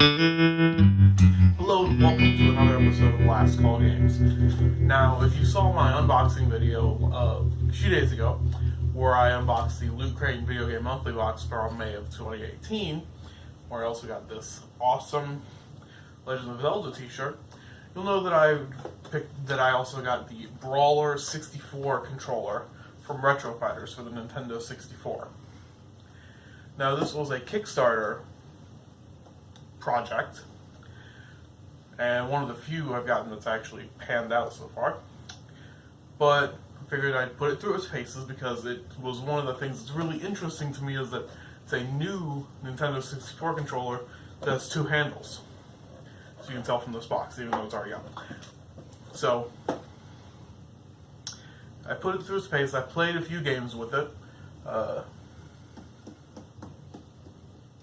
Hello and welcome to another episode of Last Call Games. Now, if you saw my unboxing video a few days ago, where I unboxed the Loot Crate and Video Game Monthly box from May of 2018, where I also got this awesome Legend of Zelda t-shirt, you'll know that I also got the Brawler 64 controller from Retro Fighters for the Nintendo 64. Now, this was a Kickstarter project, and one of the few I've gotten that's actually panned out so far. But I figured I'd put it through its paces because it was one of the things that's really interesting to me is that it's a new Nintendo 64 controller that has two handles. So you can tell from this box, even though it's already out. So I put it through its paces. I played a few games with it.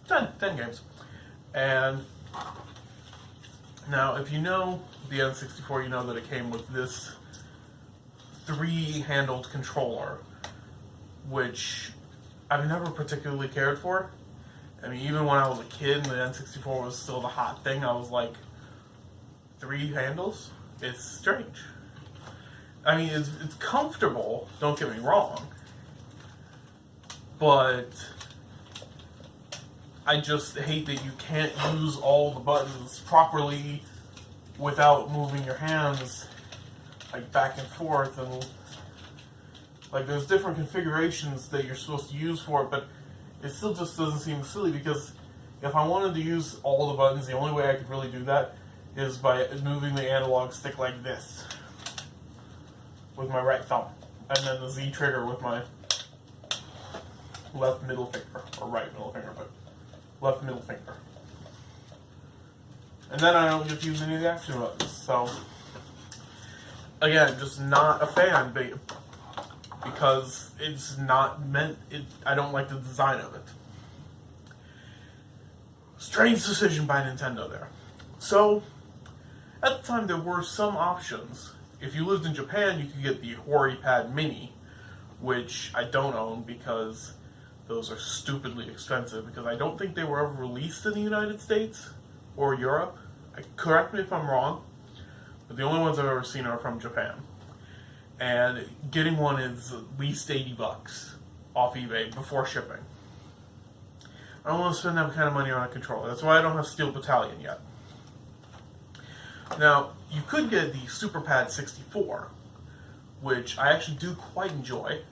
10 games. And now, if you know the N64, you know that it came with this three-handled controller, which I've never particularly cared for. I mean, even when I was a kid and the N64 was still the hot thing, I was like, three handles? It's strange. I mean, it's comfortable, don't get me wrong, but I just hate that you can't use all the buttons properly without moving your hands like back and forth, and like there's different configurations that you're supposed to use for it, but it still just doesn't seem silly because if I wanted to use all the buttons, the only way I could really do that is by moving the analog stick like this with my right thumb, and then the Z trigger with my left middle finger, or right middle finger, but left middle finger. And then I don't get to use any of the action buttons. So, again, just not a fan because it's not meant, I don't like the design of it. Strange decision by Nintendo there. So, at the time there were some options. If you lived in Japan, you could get the HoriPad Mini, which I don't own because those are stupidly expensive, because I don't think they were ever released in the United States or Europe. Correct me if I'm wrong, but the only ones I've ever seen are from Japan. And getting one is at least $80 off eBay before shipping. I don't want to spend that kind of money on a controller. That's why I don't have Steel Battalion yet. Now, you could get the SuperPad 64, which I actually do quite enjoy.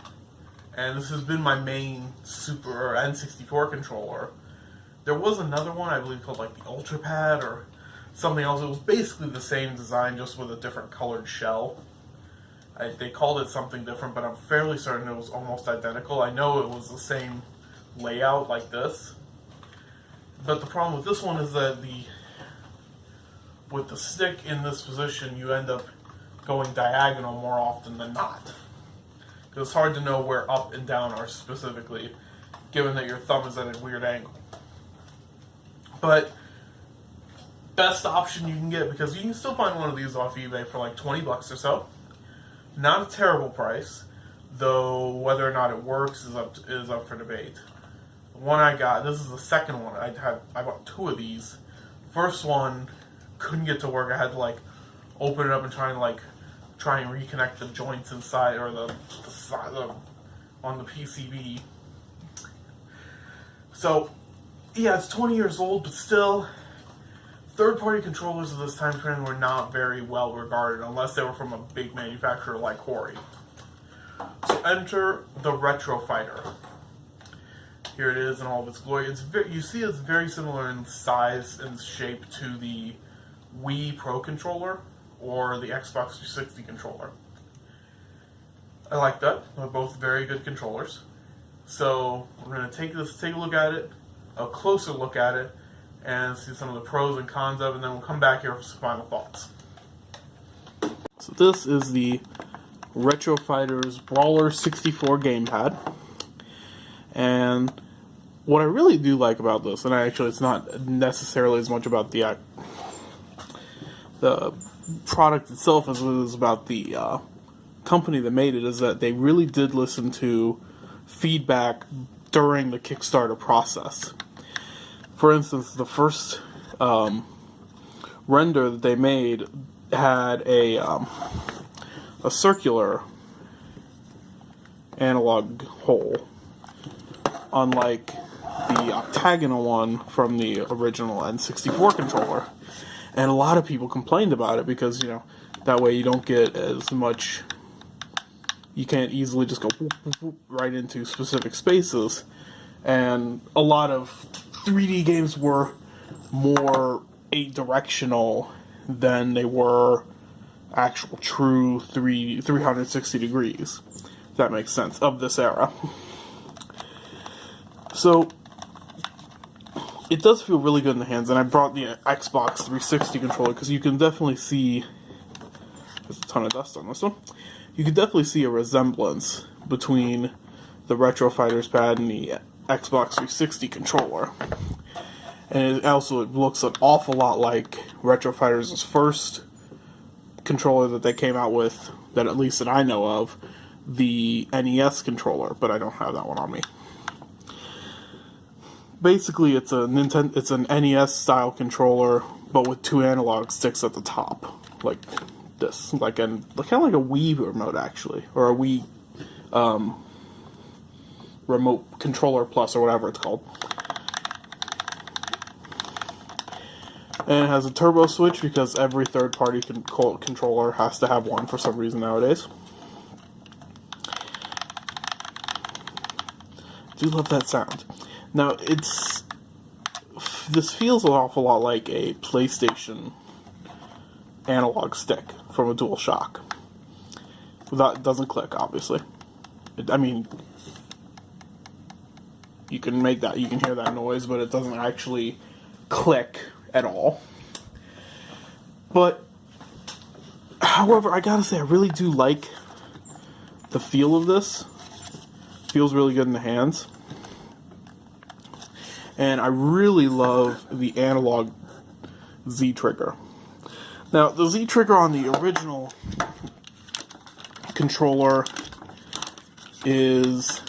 And this has been my main Super N64 controller. There was another one, I believe, called like the UltraPad or something else. It was basically the same design, just with a different colored shell. They called it something different, but I'm fairly certain it was almost identical. I know it was the same layout like this. But the problem with this one is that with the stick in this position, you end up going diagonal more often than not. It's hard to know where up and down are specifically, given that your thumb is at a weird angle. But best option you can get, because you can still find one of these off eBay for like $20 or so. Not a terrible price, though whether or not it works is up for debate. The one I got, this is the second one. I bought two of these. First one couldn't get to work. I had to like open it up and try and reconnect the joints inside, or the on the PCB. So, yeah, it's 20 years old, but still, third-party controllers of this time frame were not very well regarded, unless they were from a big manufacturer like Hori. So enter the Retro Fighter. Here it is in all of its glory. You see it's very similar in size and shape to the Wii Pro controller or the Xbox 360 controller. I like that. They're both very good controllers. So we're going to take a look at it, a closer look at it, and see some of the pros and cons of it, and then we'll come back here for some final thoughts. So this is the Retro Fighters Brawler 64 gamepad. And what I really do like about this, and it's not necessarily as much about the product itself as it is about the company that made it, is that they really did listen to feedback during the Kickstarter process. For instance, the first render that they made had a circular analog hole, unlike the octagonal one from the original N64 controller. And a lot of people complained about it because, that way you don't get as much, you can't easily just go whoop, whoop, whoop, right into specific spaces. And a lot of 3D games were more 8-directional than they were actual true 360 degrees, if that makes sense, of this era. So it does feel really good in the hands, and I brought the Xbox 360 controller because you can definitely see, there's a ton of dust on this one, you can definitely see a resemblance between the Retro Fighters pad and the Xbox 360 controller. And it looks an awful lot like Retro Fighters' first controller that they came out with, that at least that I know of, the NES controller, but I don't have that one on me. Basically, it's an NES style controller, but with 2 analog sticks at the top, like this, kind of like a Wii remote actually, or a Wii remote controller plus, or whatever it's called. And it has a turbo switch because every third-party controller has to have one for some reason nowadays. I do love that sound. Now, this feels an awful lot like a PlayStation analog stick from a DualShock. That doesn't click, obviously. You can hear that noise, but it doesn't actually click at all. But, however, I gotta say, I really do like the feel of this. It feels really good in the hands. And I really love the analog Z trigger. Now, the Z trigger on the original controller is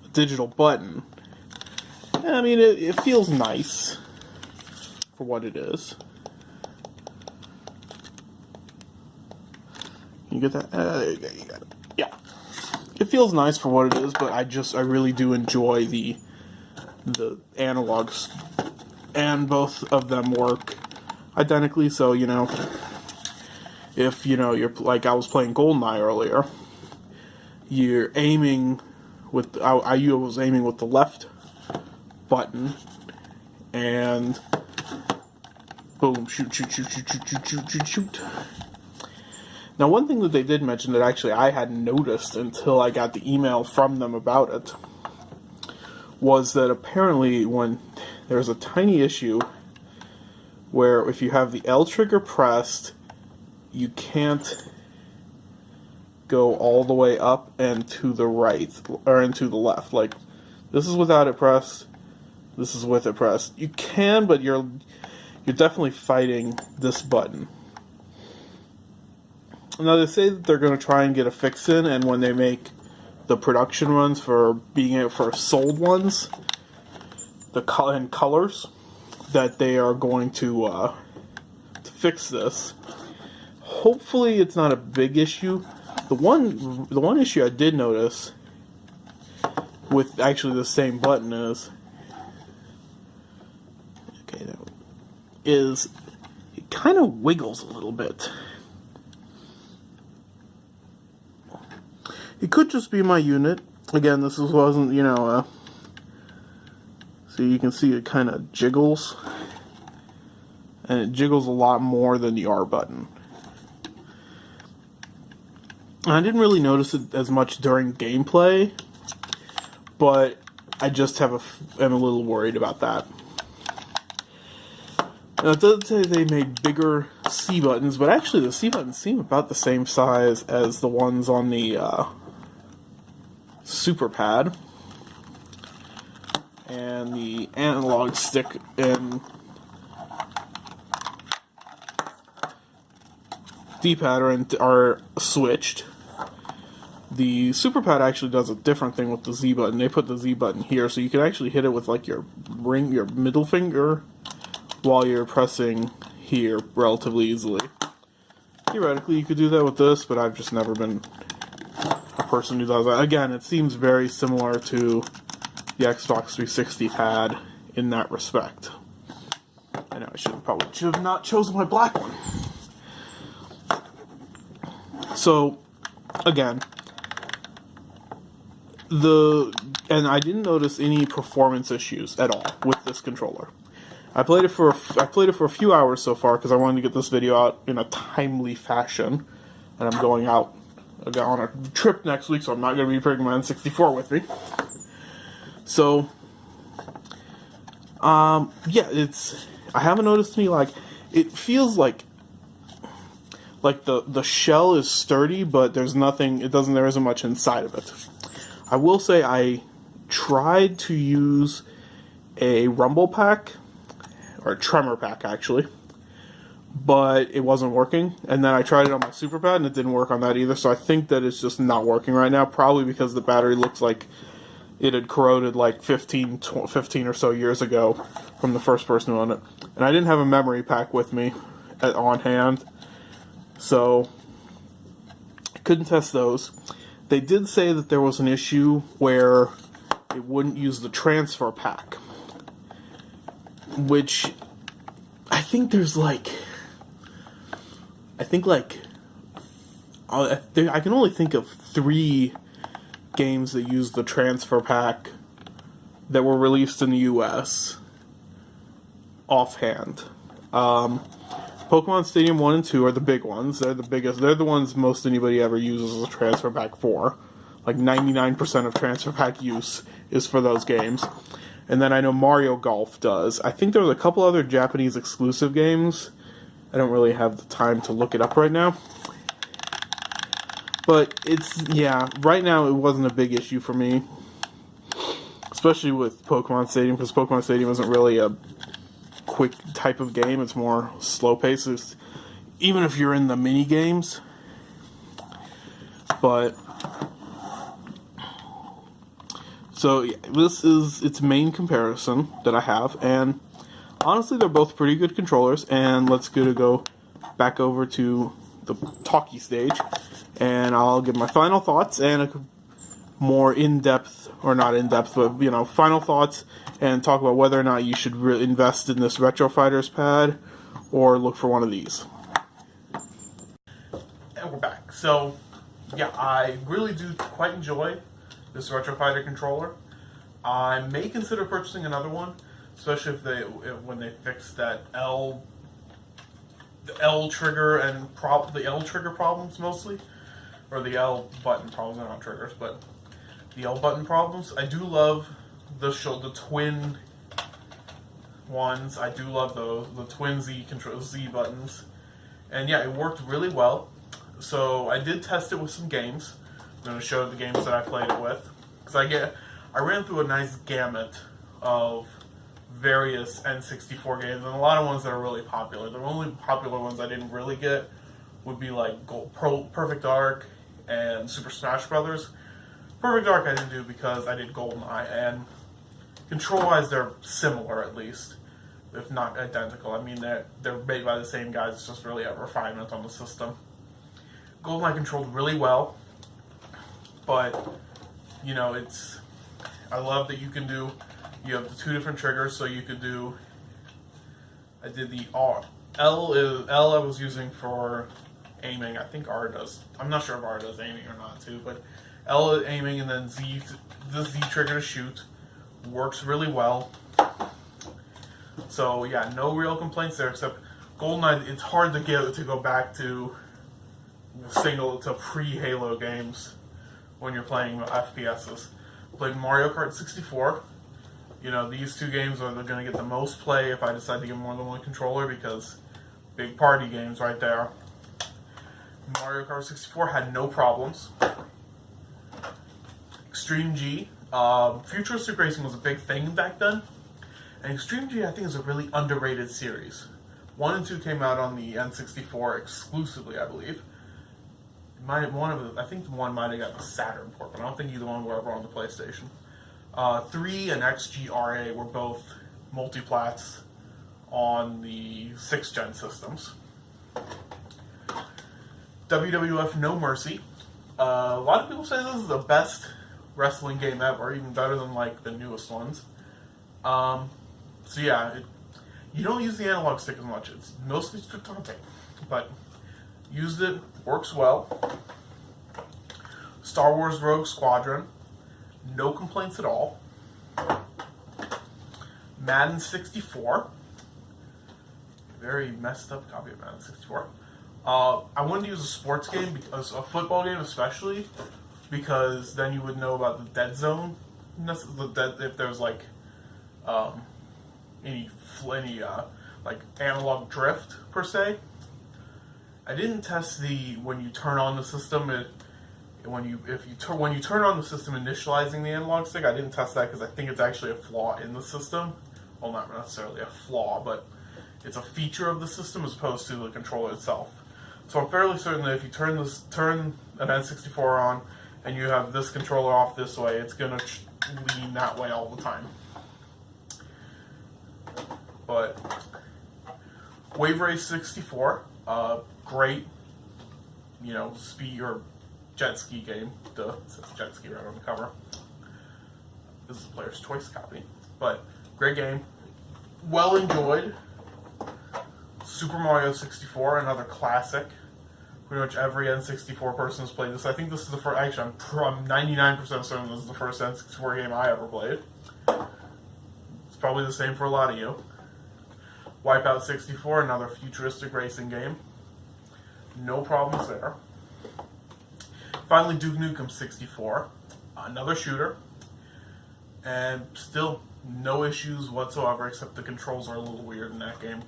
a digital button. I mean, it feels nice for what it is. You get that? There you go, you got it. Yeah. It feels nice for what it is, but I really do enjoy the analogs. And both of them work identically, so, if, you're, like I was playing GoldenEye earlier, you're aiming with, I was aiming with the left button, and boom, shoot, shoot, shoot, shoot, shoot, shoot, shoot, shoot, shoot. Now, one thing that they did mention that actually I hadn't noticed until I got the email from them about it was that apparently when there's a tiny issue where if you have the L trigger pressed, you can't go all the way up and to the right, or into the left. Like, this is without it pressed, this is with it pressed. You can, but you're definitely fighting this button. Now, they say that they're going to try and get a fix in, and when they make the production runs for sold ones, in colors, that they are going to fix this. Hopefully, it's not a big issue. The one issue I did notice with actually the same button is it kind of wiggles a little bit. It could just be my unit. Again, wasn't, so you can see it kind of jiggles. And it jiggles a lot more than the R button. And I didn't really notice it as much during gameplay, but I just am a little worried about that. Now, it does say they made bigger C buttons, but actually the C buttons seem about the same size as the ones on the Super Pad. And the analog stick and D-pad are switched. The Super Pad actually does a different thing with the Z button. They put the Z button here, so you can actually hit it with like your middle finger, while you're pressing here relatively easily. Theoretically, you could do that with this, but I've just never been a person who does that. Again, it seems very similar to the Xbox 360 pad in that respect. I know I should have not chosen my black one. So, again, and I didn't notice any performance issues at all with this controller. I played it for a few hours so far because I wanted to get this video out in a timely fashion, and I'm going out on a trip next week, so I'm not going to be bringing my N64 with me. So, yeah, I haven't noticed any, like, it feels like the shell is sturdy, but there isn't much inside of it. I will say I tried to use a rumble pack, or a tremor pack actually, but it wasn't working. And then I tried it on my Super Pad and it didn't work on that either, so I think that it's just not working right now, probably because the battery looks like it had corroded like 15 or so years ago from the first person who owned it. And I didn't have a memory pack with me on hand, so I couldn't test those. They did say that there was an issue where it wouldn't use the transfer pack, which I think there's I can only think of 3 games that use the transfer pack that were released in the US offhand. Pokemon Stadium 1 and 2 are the big ones. They're the biggest. They're the ones most anybody ever uses a transfer pack for. Like 99% of transfer pack use is for those games. And then I know Mario Golf does. I think there's a couple other Japanese exclusive games. I don't really have the time to look it up right now. But right now it wasn't a big issue for me. Especially with Pokemon Stadium, because Pokemon Stadium isn't really a quick type of game. It's more slow paced, even if you're in the mini games. But so yeah, this is its main comparison that I have, and honestly they're both pretty good controllers. And let's go back over to the talkie stage, and I'll give my final thoughts and a more in-depth, or not in-depth, but final thoughts, and talk about whether or not you should invest in this Retro Fighters pad or look for one of these. And we're back. So, yeah, I really do quite enjoy this Retro Fighter controller. I may consider purchasing another one, especially when they fix that the L trigger and the L trigger problems mostly, or the L button problems. They're not triggers, but the L button problems. I do love the twin ones. I do love the twin Z buttons, and yeah, it worked really well. So I did test it with some games. I'm going to show the games that I played it with, because I ran through a nice gamut of various N64 games, and a lot of ones that are really popular. The only popular ones I didn't really get would be like Perfect Dark and Super Smash Brothers. Perfect Dark I didn't do because I did GoldenEye, and control-wise they're similar at least, if not identical. I mean, they're made by the same guys, it's just really a refinement on the system. GoldenEye controlled really well, but, I love that you have the 2 different triggers, so you could do, I did the R. L I was using for aiming. I think R does. I'm not sure if R does aiming or not too, but L is aiming, and then the Z trigger to shoot works really well. So yeah, no real complaints there, except GoldenEye. It's hard to go back to pre-Halo games when you're playing FPSs. Played Mario Kart 64. These 2 games are going to get the most play if I decide to get more than one controller, because big party games right there. Mario Kart 64 had no problems. Extreme G. Futuristic racing was a big thing back then. And Extreme G, I think, is a really underrated series. 1 and 2 came out on the N64 exclusively, I believe. I think the one might have got the Saturn port, but I don't think either one were ever on the PlayStation. 3 and XGRA were both multiplats on the 6th gen systems. WWF No Mercy. A lot of people say this is the best wrestling game ever, even better than like the newest ones. So yeah, you don't use the analog stick as much. It's mostly for taunting, but used it, works well. Star Wars Rogue Squadron, no complaints at all. Madden 64, very messed up copy of Madden 64. I wanted to use a sports game, because a football game especially, because then you would know about the dead zone, if there's like any like analog drift per se. I didn't test when you turn on the system. When you turn on the system initializing the analog stick, I didn't test that because I think it's actually a flaw in the system. Well, not necessarily a flaw, but it's a feature of the system as opposed to the controller itself. So I'm fairly certain that if you turn an N64 on and you have this controller off this way, it's going to lean that way all the time. But Wave Race 64, great, speed or jet ski game. Duh, it says jet ski right on the cover. This is a player's choice copy, but great game, well enjoyed. Super Mario 64, another classic. Pretty much every N64 person has played this. I think this is the first. Actually, I'm 99% certain this is the first N64 game I ever played. It's probably the same for a lot of you. Wipeout 64, another futuristic racing game. No problems there. Finally, Duke Nukem 64, another shooter. And still, no issues whatsoever, except the controls are a little weird in that game.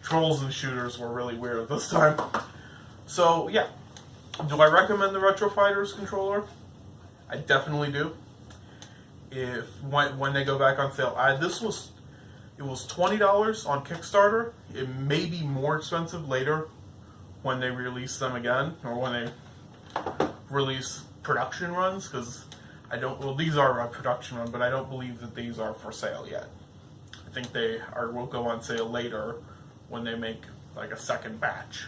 Controls and shooters were really weird at this time. So, yeah. Do I recommend the Retro Fighters controller? I definitely do. When they go back on sale. It was $20 on Kickstarter. It may be more expensive later when they release them again, or when they release production runs, because these are a production run, but I don't believe that these are for sale yet. I think will go on sale later when they make like a second batch.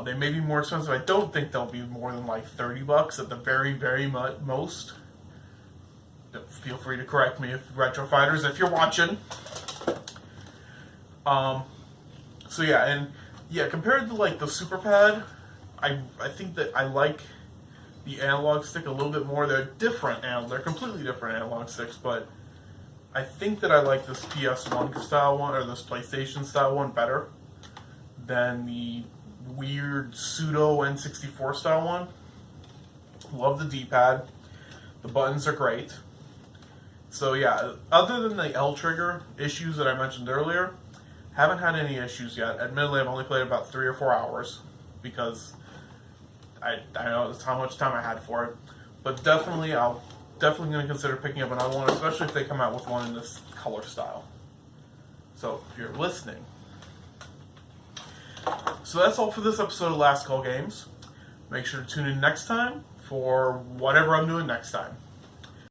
They may be more expensive. I don't think they'll be more than like $30 at the very, very most. Feel free to correct me, Retro Fighters, if you're watching. So yeah, compared to like the Super Pad, I think that I like the analog stick a little bit more. They're different, they're completely different analog sticks, but I think that I like this PS1 style one, or this PlayStation style one, better than the weird pseudo N64 style one. Love the D-pad. The buttons are great. So yeah, other than the L trigger issues that I mentioned earlier, haven't had any issues yet. Admittedly, I've only played about 3 or 4 hours because I know that's how much time I had for it. But definitely going to consider picking up another one, especially if they come out with one in this color style. So if you're listening. So that's all for this episode of Last Call Games. Make sure to tune in next time for whatever I'm doing next time.